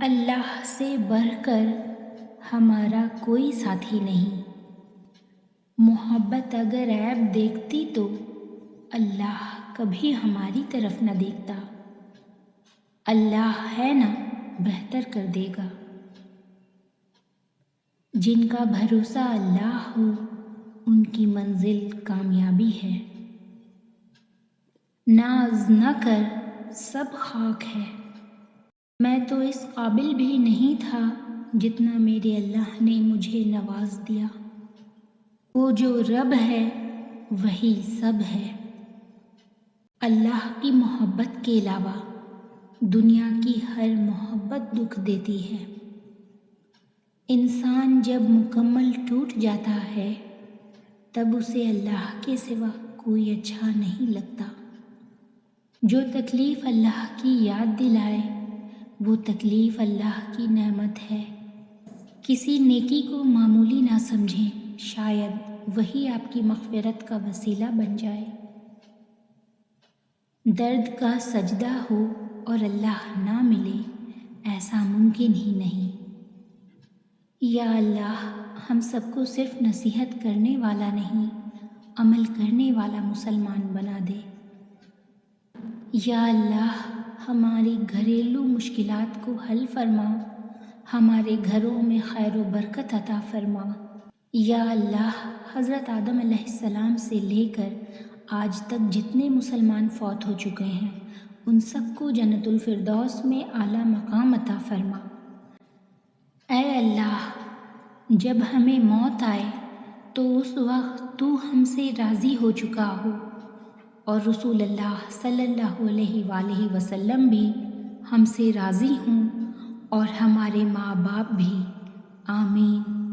اللہ سے بڑھ کر ہمارا کوئی ساتھی نہیں۔ محبت اگر عیب دیکھتی تو اللہ کبھی ہماری طرف نہ دیکھتا۔ اللہ ہے نا، بہتر کر دے گا۔ جن کا بھروسہ اللہ ہو ان کی منزل کامیابی ہے۔ ناز نہ کر، سب خاک ہے۔ میں تو اس قابل بھی نہیں تھا جتنا میرے اللہ نے مجھے نواز دیا۔ وہ جو رب ہے وہی سب ہے۔ اللہ کی محبت کے علاوہ دنیا کی ہر محبت دکھ دیتی ہے۔ انسان جب مکمل ٹوٹ جاتا ہے تب اسے اللہ کے سوا کوئی اچھا نہیں لگتا۔ جو تکلیف اللہ کی یاد دلائے وہ تکلیف اللہ کی نعمت ہے۔ کسی نیکی کو معمولی نہ سمجھیں، شاید وہی آپ کی مغفرت کا وسیلہ بن جائے۔ درد کا سجدہ ہو اور اللہ نہ ملے، ایسا ممکن ہی نہیں۔ یا اللہ، ہم سب کو صرف نصیحت کرنے والا نہیں، عمل کرنے والا مسلمان بنا دے۔ یا اللہ، ہماری گھریلو مشکلات کو حل فرما، ہمارے گھروں میں خیر و برکت عطا فرما۔ یا اللہ، حضرت آدم علیہ السلام سے لے کر آج تک جتنے مسلمان فوت ہو چکے ہیں ان سب کو جنت الفردوس میں اعلیٰ مقام عطا فرما۔ اے اللہ، جب ہمیں موت آئے تو اس وقت تو ہم سے راضی ہو چکا ہو اور رسول اللہ صلی اللہ علیہ وآلہ وسلم بھی ہم سے راضی ہوں اور ہمارے ماں باپ بھی۔ آمین۔